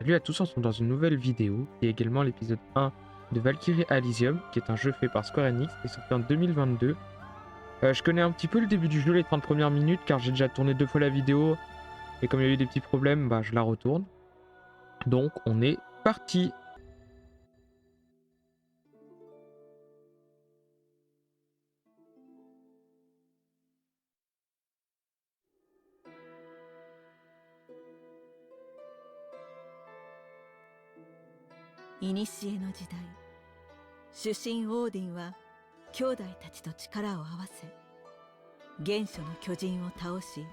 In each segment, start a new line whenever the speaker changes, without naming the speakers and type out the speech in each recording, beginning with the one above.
Salut à tous, on se retrouve dans une nouvelle vidéo qui est également l'épisode 1 de Valkyrie Elysium, qui est un jeu fait par Square Enix, qui est sorti en 2022. Je connais un petit peu le début du jeu, les 30 premières minutes, car j'ai déjà tourné 2 fois la vidéo, et comme il y a eu des petits problèmes, bah, je la retourne. Donc on est parti.
古の時代、主神オーディンは兄弟たちと力を合わせ、原初の巨人を倒し、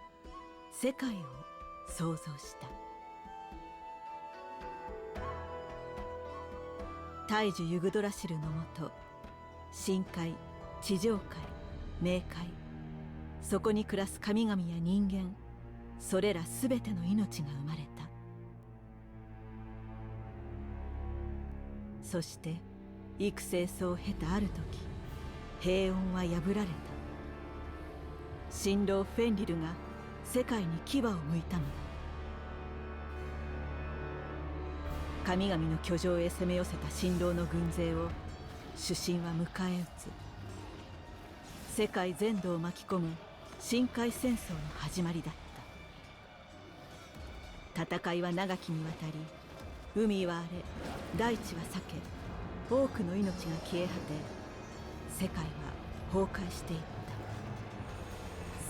世界を創造した。大樹ユグドラシルのもと、深海、地上界、冥界、そこに暮らす神々や人間、それらすべての命が生まれた。そして幾世層を経たある時、平穏は破られた。神郎フェンリルが世界に牙を向いたのだ。神々の居城へ攻め寄せた神郎の軍勢を主神は迎え撃つ。世界全土を巻き込む深海戦争の始まりだった。戦いは長きにわたり、海は荒れ、大地は裂け、多くの命が消え果て、世界は崩壊していった。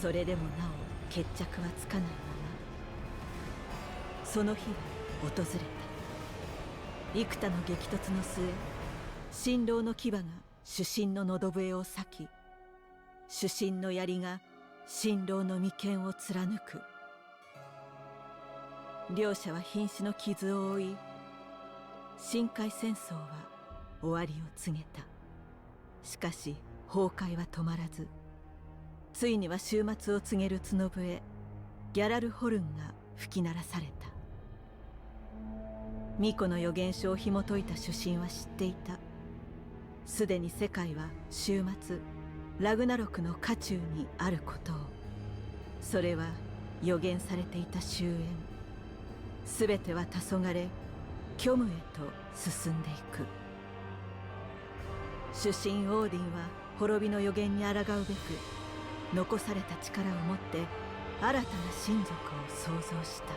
それでもなお決着はつかないまま、その日は訪れた。幾多の激突の末、神郎の牙が主神の喉笛を裂き、主神の槍が神郎の眉間を貫く。両者は瀕死の傷を負い、深海戦争は終わりを告げた。しかし崩壊は止まらず、ついには終末を告げる角笛ギャラルホルンが吹き鳴らされた。巫女の予言書を紐解いた主神は知っていた。すでに世界は終末、ラグナロクの渦中にあることを。それは予言されていた終焉。すべては黄昏、虚無へと進んでいく。主神オーディンは滅びの予言に抗うべく、残された力を持って新たな親族を創造した。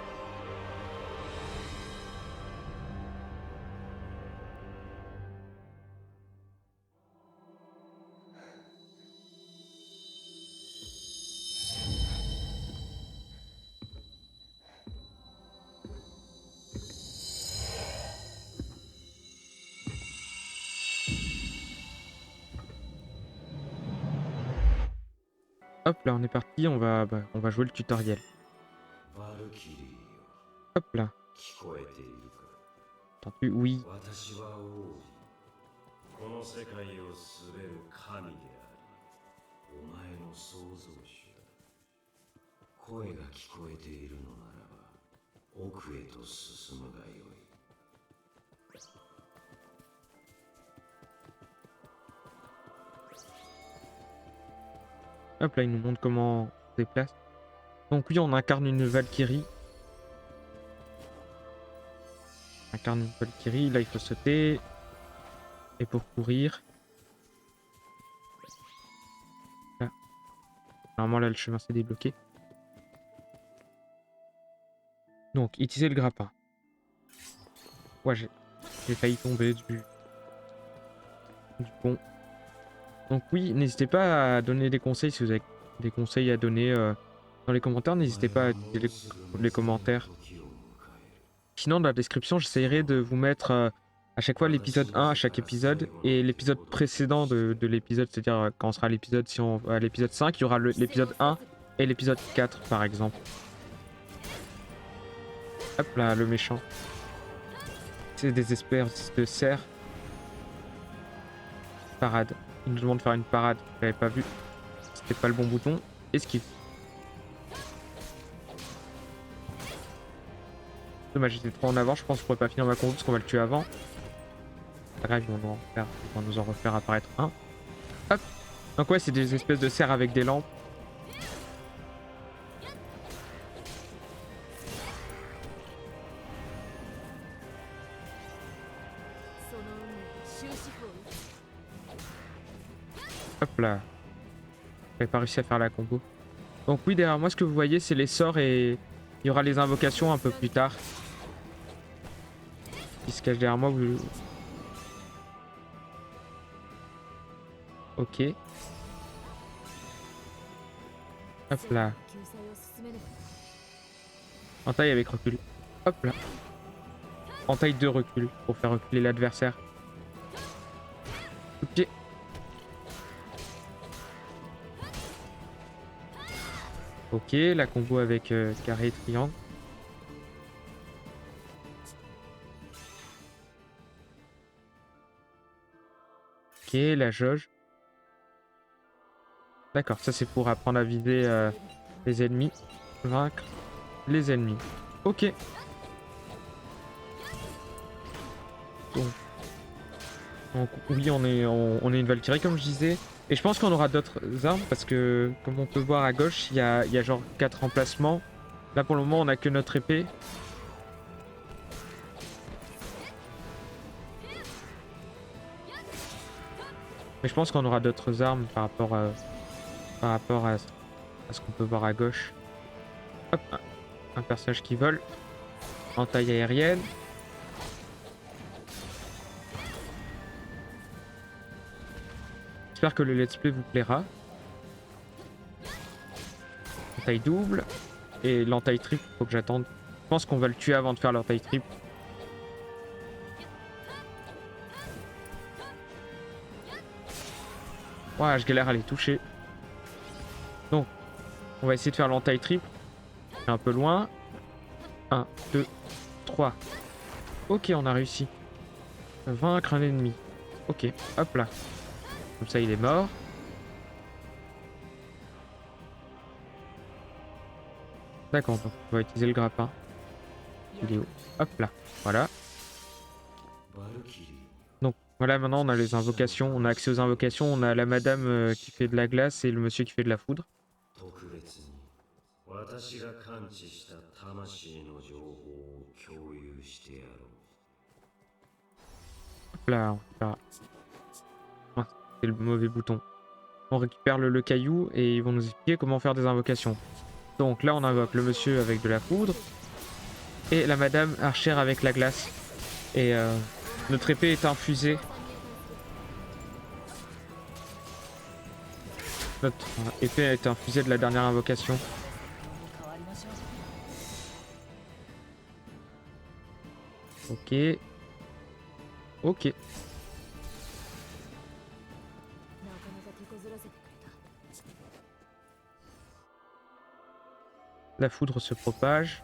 Hop là, on est parti, on va jouer le tutoriel. Hop là. Entendu, oui.
この世界を統べる神であり、お前の創造主だ。声が聞こえているのならば、奥へと進むがよい。
Hop là, il nous montre comment on se déplace. Donc oui, on incarne une Valkyrie. On incarne une Valkyrie, là il faut sauter. Et pour courir. Là. Normalement là le chemin s'est débloqué. Donc, utiliser le grappin. Ouais, j'ai failli tomber du pont. Donc oui, n'hésitez pas à donner des conseils si vous avez des conseils à donner dans les commentaires. N'hésitez pas à utiliser les commentaires. Sinon, dans la description, j'essaierai de vous mettre à chaque fois l'épisode 1 à chaque épisode et l'épisode précédent de l'épisode, c'est-à-dire quand on sera à l'épisode, si on à l'épisode 5, il y aura l'épisode 1 et l'épisode 4 par exemple. Hop là, le méchant. C'est des espèces de cerfs. Parade. Il nous demande de faire une parade. Je l'avais pas vu. C'était pas le bon bouton. Esquive. Dommage, j'étais trop en avant. Je pense que je pourrais pas finir ma combo parce qu'on va le tuer avant. Pas grave, ils vont nous en refaire apparaître un. Hop. Donc ouais, c'est des espèces de cerfs avec des lampes. Hop là. J'avais pas réussi à faire la combo. Donc oui, derrière moi, ce que vous voyez, c'est les sorts et il y aura les invocations un peu plus tard. Qui se cache derrière moi. Ok. Hop là. Entaille avec recul. Hop là. Entaille de recul pour faire reculer l'adversaire. Coup de pied. Ok, la combo avec carré et triangle. Ok, la jauge. D'accord, ça c'est pour apprendre à viser les ennemis. Vaincre les ennemis. Ok. Donc oui, on est une Valkyrie comme je disais. Et je pense qu'on aura d'autres armes parce que comme on peut voir à gauche, il y a genre 4 emplacements. Là pour le moment on a que notre épée. Mais je pense qu'on aura d'autres armes par rapport à ce qu'on peut voir à gauche. Hop, un personnage qui vole en taille aérienne. J'espère que le let's play vous plaira. L'entaille double et l'entaille triple, faut que j'attende. Je pense qu'on va le tuer avant de faire l'entaille triple. Ouais, je galère à les toucher. Donc, on va essayer de faire l'entaille triple. Un peu loin. 1, 2, 3. Ok, on a réussi. Vaincre un ennemi. Ok, hop là. Comme ça, il est mort. D'accord, donc on va utiliser le grappin. Il est où? Hop là, voilà. Donc voilà, maintenant on a les invocations, on a accès aux invocations, on a la madame qui fait de la glace et le monsieur qui fait de la foudre. Hop là, ah, c'est le mauvais bouton. On récupère le caillou et ils vont nous expliquer comment faire des invocations. Donc là on invoque le monsieur avec de la foudre et la madame archère avec la glace. Et notre épée est infusée. Notre épée a été infusée de la dernière invocation. Ok. Ok. La foudre se propage.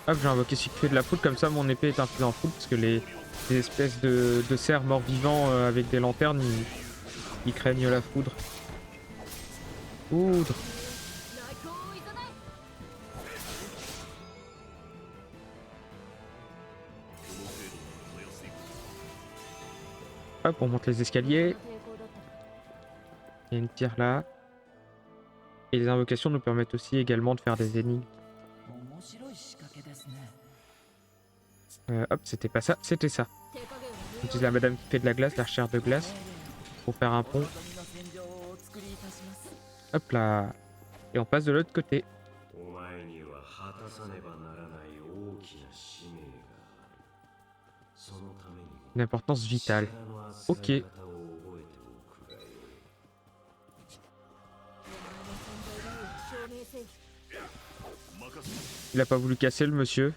Hop, j'ai invoqué celui qui fait de la foudre, comme ça mon épée est infusée en foudre, parce que les espèces de cerfs morts-vivants avec des lanternes, ils craignent la foudre. Foudre. Hop, on monte les escaliers. Il y a une pierre là. Et les invocations nous permettent aussi également de faire des énigmes. Hop, c'était pas ça, c'était ça. On utilise la madame qui fait de la glace, l'archère de glace, pour faire un pont. Hop là. Et on passe de l'autre côté. Une importance vitale. Ok. Il a pas voulu casser le monsieur.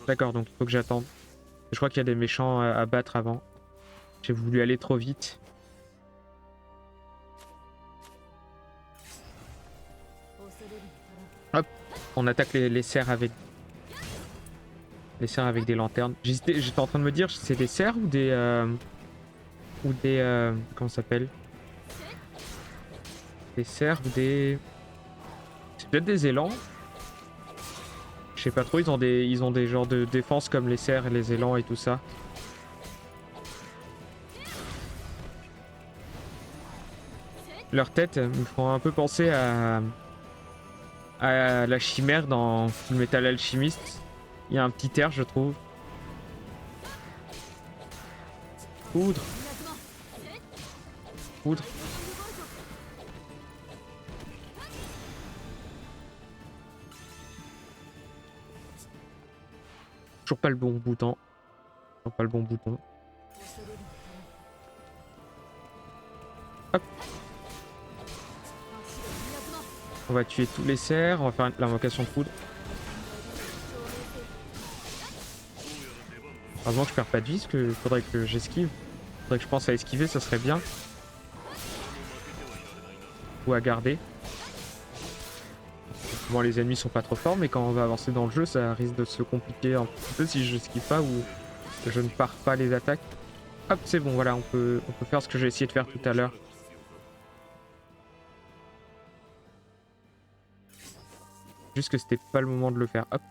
D'accord, donc il faut que j'attende. Je crois qu'il y a des méchants à battre avant. J'ai voulu aller trop vite. Hop, on attaque les cerfs avec... Les cerfs avec des lanternes. J'étais en train de me dire, c'est des cerfs ou des... comment ça s'appelle? Des cerfs ou des... C'est peut-être des élans. Je sais pas trop, ils ont des genres de défense comme les cerfs et les élans et tout ça. Leurs têtes me font un peu penser à à la chimère dans Fullmetal Alchemist. Il y a un petit air, je trouve. Poudre. Poudre. Toujours pas le bon bouton. Toujours pas le bon bouton. Hop. On va tuer tous les cerfs. On va faire l'invocation de poudre. Heureusement que je perds pas de vie, parce que faudrait que j'esquive. Faudrait que je pense à esquiver, ça serait bien. Ou à garder. Bon, les ennemis sont pas trop forts, mais quand on va avancer dans le jeu, ça risque de se compliquer un petit peu si je esquive pas ou je ne pars pas les attaques. Hop, c'est bon, voilà, on peut faire ce que j'ai essayé de faire tout à l'heure. Juste que c'était pas le moment de le faire. Hop.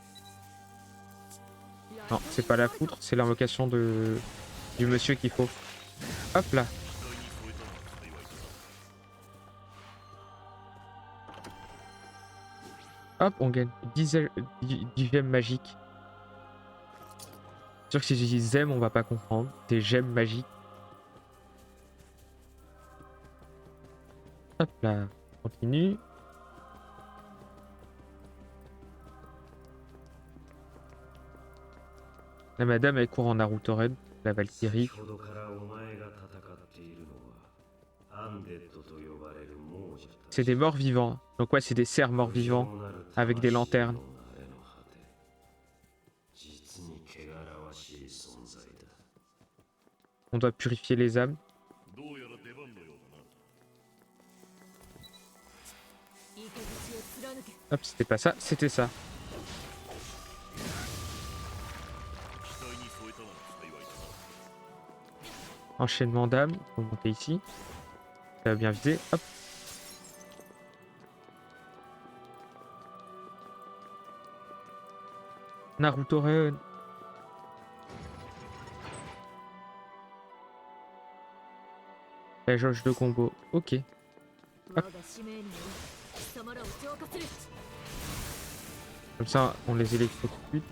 Non, c'est pas la poutre, c'est l'invocation du monsieur qu'il faut. Hop là. Hop, on gagne 10 gemmes magiques. C'est sûr que si je dis zem, on va pas comprendre. Des gemmes magiques. Hop là, on continue. La madame, elle court en Naruto Red, la Valkyrie. C'est des morts vivants. Donc ouais, c'est des cerfs morts vivants avec des lanternes. On doit purifier les âmes. Hop, c'était pas ça, c'était ça. Enchaînement d'âmes, faut monter ici. Ça va bien viser, hop. Naruto Run. La jauge de combo, ok. Hop. Comme ça, on les électrocute.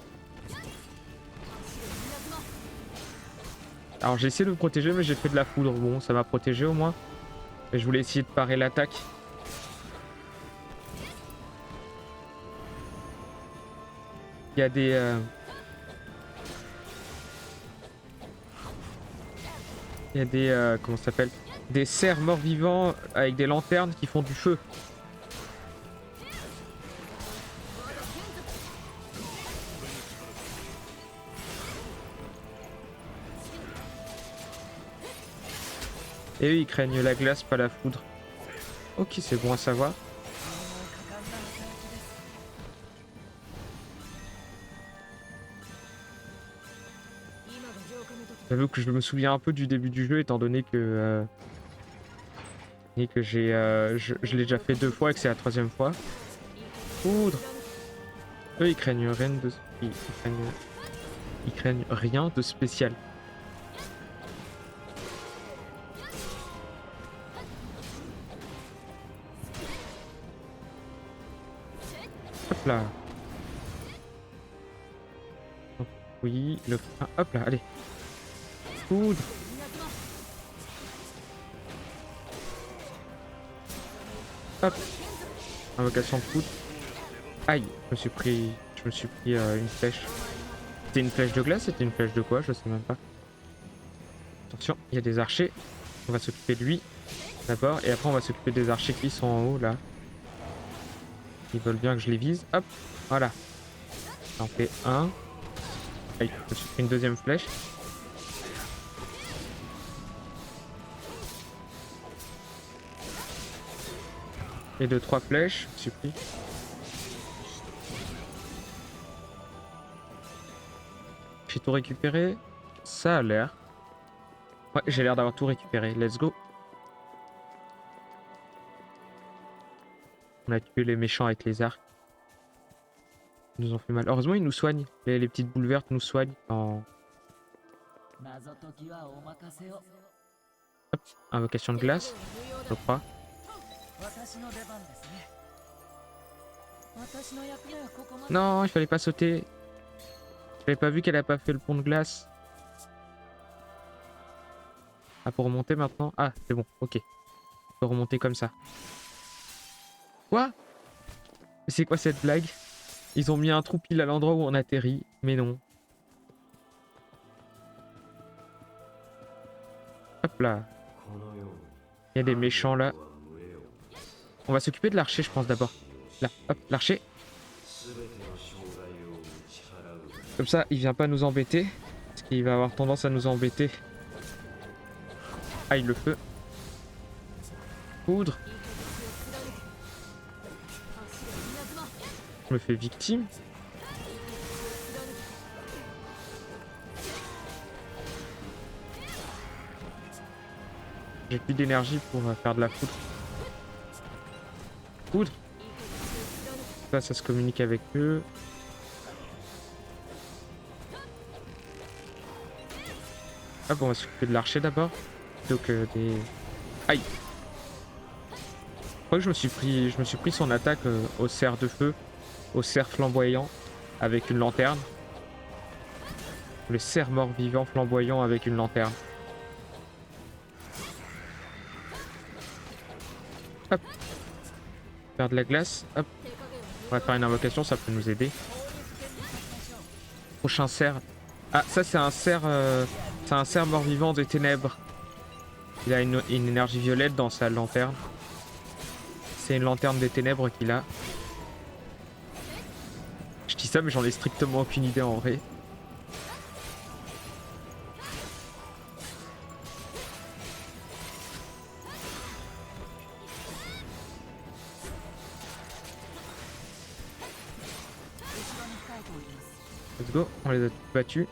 Alors j'ai essayé de me protéger, mais j'ai fait de la foudre. Bon, ça m'a protégé au moins. Mais je voulais essayer de parer l'attaque. Il y a des... Il y a des... comment ça s'appelle? Des cerfs morts-vivants avec des lanternes qui font du feu. Et eux, ils craignent la glace, pas la foudre. Ok, c'est bon à savoir. J'avoue que je me souviens un peu du début du jeu, étant donné que je l'ai déjà fait 2 fois et que c'est la 3e fois. Foudre. Eux, ils craignent rien de... Ils craignent rien de spécial. Hop là. Oui, le frein. Hop là, allez. Foudre. Hop. Invocation de foudre. Aïe, je me suis pris une flèche. C'était une flèche de glace? C'était une flèche de quoi? Je sais même pas. Attention, il y a des archers. On va s'occuper de lui d'abord. Et après, on va s'occuper des archers qui sont en haut là. Ils veulent bien que je les vise. Hop, voilà. Ça en fait un. Aïe, je me suis pris une 2e flèche. Et 2-3 flèches, je me suis pris. J'ai tout récupéré. Ça a l'air. Ouais, j'ai l'air d'avoir tout récupéré. Let's go. On a tué les méchants avec les arcs. Ils nous ont fait mal. Heureusement, ils nous soignent. Les petites boules vertes nous soignent. Hop, invocation de glace, je crois. Non, il fallait pas sauter. J'avais pas vu qu'elle a pas fait le pont de glace. Ah, pour remonter maintenant? Ah, c'est bon, ok. On peut remonter comme ça. Quoi? Mais c'est quoi cette blague? Ils ont mis un trou pile à l'endroit où on atterrit. Mais non. Hop là. Il y a des méchants là. On va s'occuper de l'archer, je pense, d'abord. Là, hop, l'archer. Comme ça, il vient pas nous embêter. Parce qu'il va avoir tendance à nous embêter. Aïe, le feu. Poudre. Je me fais victime. J'ai plus d'énergie pour faire de la foudre. Poudre. Ça se communique avec eux. Hop, on va s'occuper de l'archer d'abord. Plutôt que des... Aïe. Je crois que je me suis pris son attaque au cerf de feu. Au cerf flamboyant. Avec une lanterne. Le cerf mort-vivant flamboyant avec une lanterne. Hop. Faire de la glace. Hop. On va faire une invocation, ça peut nous aider. Prochain cerf. Ah, ça c'est un cerf... c'est un cerf mort-vivant des ténèbres. Il a une énergie violette dans sa lanterne. C'est une lanterne des ténèbres qu'il a. Je dis ça mais j'en ai strictement aucune idée en vrai. Let's go, on les a tous battus.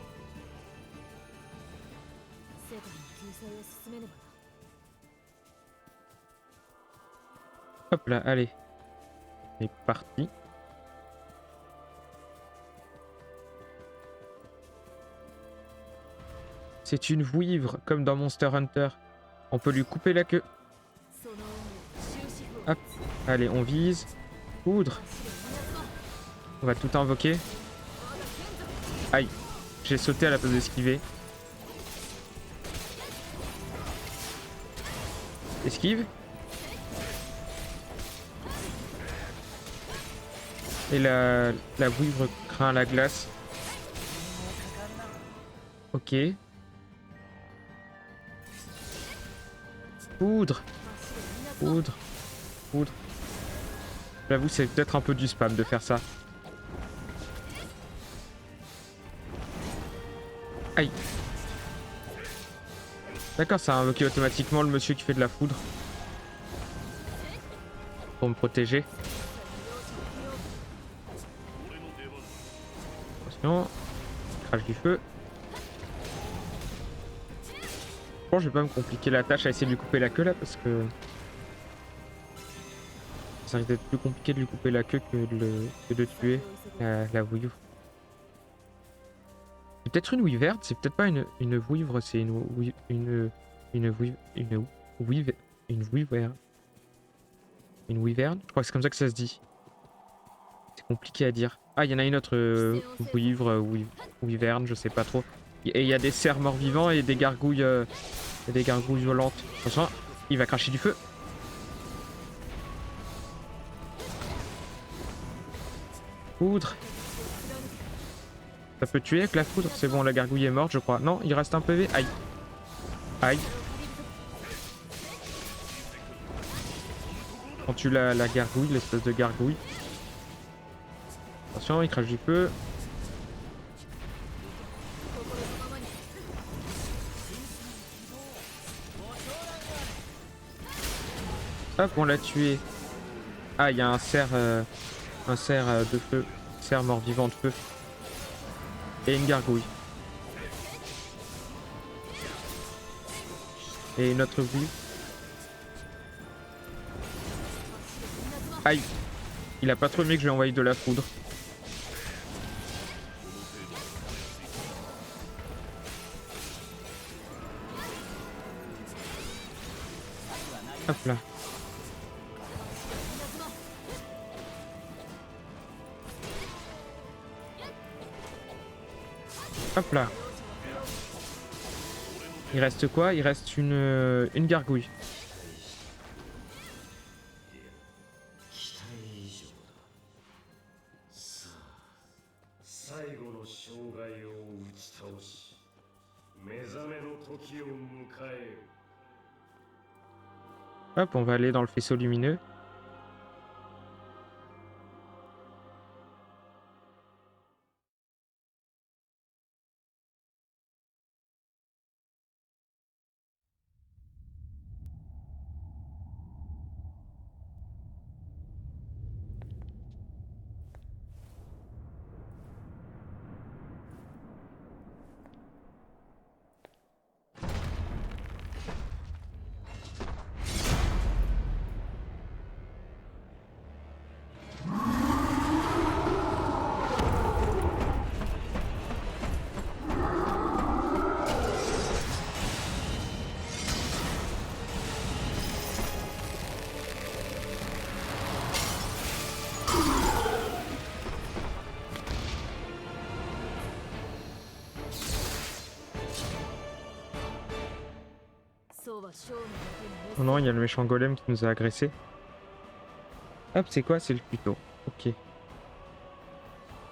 Hop là, allez. C'est parti. C'est une vouivre, comme dans Monster Hunter. On peut lui couper la queue. Hop, allez, on vise. Poudre. On va tout invoquer. Aïe, j'ai sauté à la place d'esquiver. Esquive. Et la vouivre craint la glace. Ok. Poudre. Poudre. Poudre. J'avoue, c'est peut-être un peu du spam de faire ça. Aïe. D'accord, ça a invoqué automatiquement le monsieur qui fait de la foudre. Pour me protéger. Attention. Crash du feu. Je pense que je vais pas me compliquer la tâche à essayer de lui couper la queue là parce que... ça risque d'être plus compliqué de lui couper la queue que de tuer la vouivre. C'est peut-être une wyvern, c'est peut-être pas une vouivre, c'est une wyvern. Une wyvern, je crois que c'est comme ça que ça se dit. C'est compliqué à dire. Ah, il y en a une autre vouivre, wyvern, je sais pas trop. Et il y a des cerfs morts-vivants et des gargouilles, volantes. Attention, il va cracher du feu. Poudre. Ça peut tuer avec la foudre. C'est bon, la gargouille est morte, je crois. Non, il reste un PV. Aïe. Aïe. On tue la gargouille, l'espèce de gargouille. Attention, il crache du feu. Hop, on l'a tué. Ah, il y a un cerf de feu. Cerf mort-vivant de feu. Et une gargouille. Et une autre vouivre. Aïe. Il a pas trop aimé que je lui envoie de la foudre. Hop là. Hop là. Il reste quoi? Il reste une gargouille.
期待以上だ。さあ、最後の障害を打ち倒し、目覚めの時を迎えよ。
Hop, on va aller dans le faisceau lumineux. Oh non, il y a le méchant golem qui nous a agressé. Hop, c'est quoi? C'est le couteau. Ok.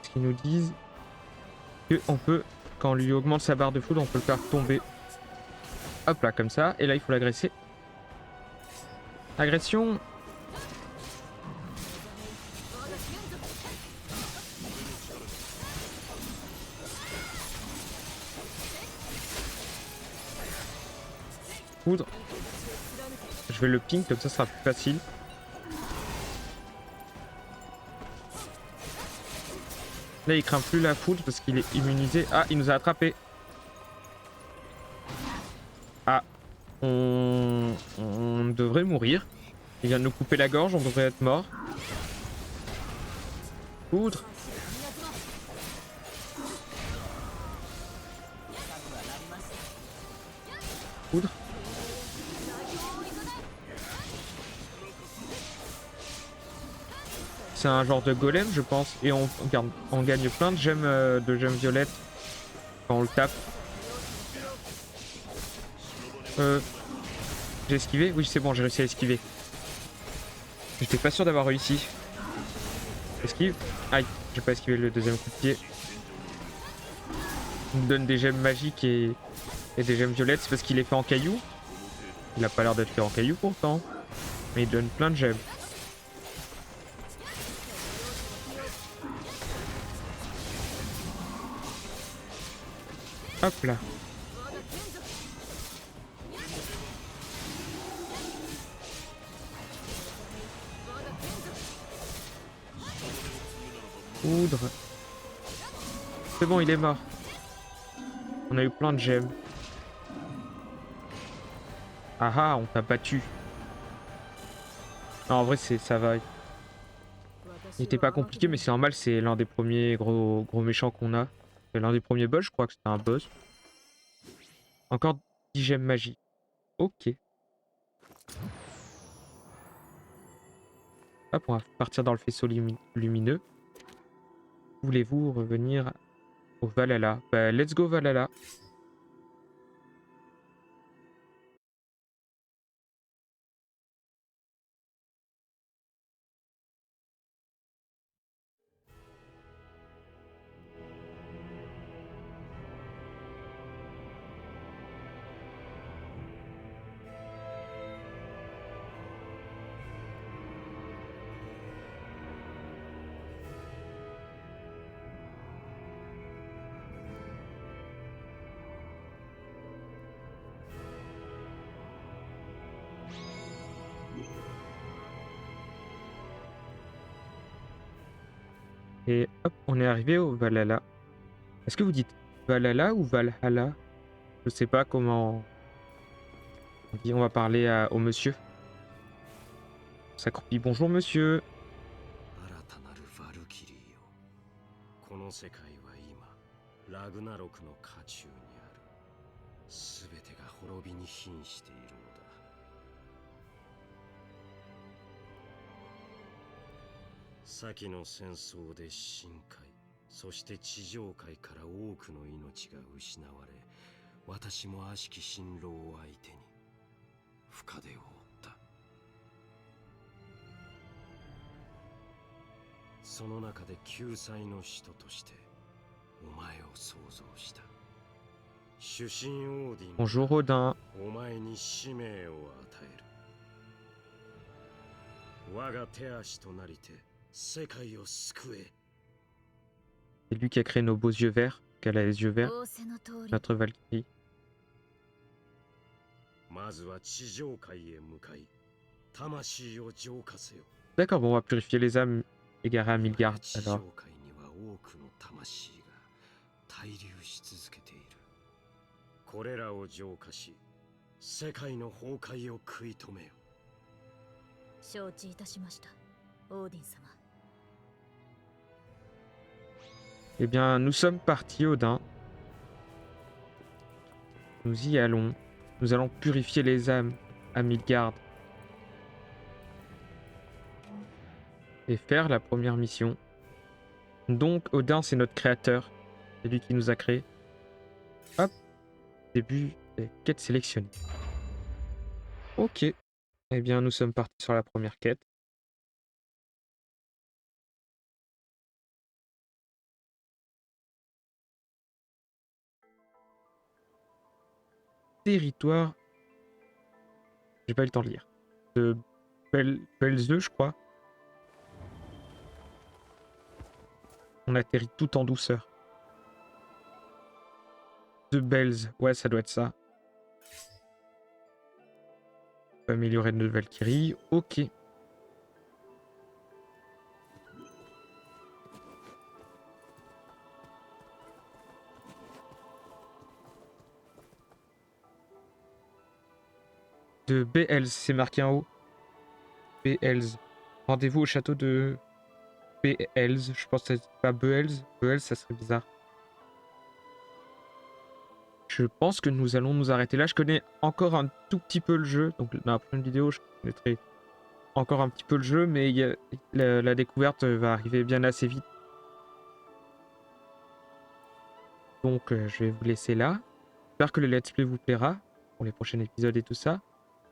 Ce qu'ils nous disent que on peut, quand on lui augmente sa barre de foudre, on peut le faire tomber. Hop là, comme ça. Et là, il faut l'agresser. Agression. Foudre. Je vais le ping, comme ça sera plus facile. Là, il craint plus la foudre parce qu'il est immunisé. Ah, il nous a attrapé. Ah, on devrait mourir. Il vient de nous couper la gorge, on devrait être mort. Foudre. Foudre. C'est un genre de golem, je pense. Et on gagne plein de gemmes violettes quand on le tape. J'ai esquivé? Oui, c'est bon, j'ai réussi à esquiver. J'étais pas sûr d'avoir réussi. Esquive. Aïe, j'ai pas esquivé le deuxième coup de pied. Il me donne des gemmes magiques et des gemmes violettes. C'est parce qu'il est fait en cailloux. Il a pas l'air d'être fait en cailloux pourtant. Mais il donne plein de gemmes. Hop là. Poudre. C'est bon, il est mort. On a eu plein de gemmes. Ah ah, on t'a battu. Non, en vrai, ça va. Il était pas compliqué, mais c'est normal, c'est l'un des premiers gros méchants qu'on a. C'est l'un des premiers boss, je crois que c'était un boss. Encore 10 gemmes magiques. Ok. Hop, on va partir dans le faisceau lumineux. Voulez-vous revenir au Valhalla? Bah, let's go Valhalla. Et hop, on est arrivé au Valhalla. Est-ce que vous dites Valhalla ou Valhalla? Je sais pas comment on dit. On va parler au monsieur. S'accroupit. Bonjour monsieur.
新たなるヴァルキリーよ。この世界は今、ラグナロクの渦中にある。すべてが滅びに瀕しているのだ。先の戦争で深海、そして地上界から多くの命が失われ、私も悪しき辛労を相手に深手を負った。その中で救済の使徒としてお前を創造した。主神オーディン
Bonjour Odin.
お前に使命を与える。我が手足となりて世界を救え。
C'est lui qui a créé nos beaux yeux verts, qu'elle a les yeux verts,
仰せの通り
notre Valkyrie.
まずは地上界へ向かい、魂を浄化せよ。
D'accord, bon, on va purifier les âmes égarées à Midgard
地
alors.
上界には多くの魂が滞留し続けている。これらを浄化し、世界の崩壊を食い止めよ。
承知いたしました、オーディン様。
Eh bien, nous sommes partis, Odin. Nous y allons. Nous allons purifier les âmes à Midgard. Et faire la première mission. Donc, Odin, c'est notre créateur. C'est lui qui nous a créés. Hop. Début des quêtes sélectionnées. Ok. Eh bien, nous sommes partis sur la première quête. Territoire. J'ai pas eu le temps de lire. De Belzeu, je crois. On atterrit tout en douceur. De Belz. Ouais, ça doit être ça. On peut améliorer notre Valkyrie. Ok. De Belz, c'est marqué en haut. Belz. Rendez-vous au château de Belz. Je pense que c'est pas Belz. Belz, ça serait bizarre. Je pense que nous allons nous arrêter là. Je connais encore un tout petit peu le jeu. Donc dans la prochaine vidéo, je connaîtrai encore un petit peu le jeu. Mais la découverte va arriver bien assez vite. Donc je vais vous laisser là. J'espère que le let's play vous plaira pour les prochains épisodes et tout ça.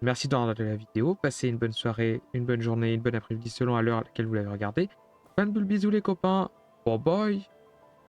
Merci d'avoir regardé la vidéo. Passez une bonne soirée, une bonne journée, une bonne après-midi selon à l'heure à laquelle vous l'avez regardé. Plein de bisous les copains. Bye bye.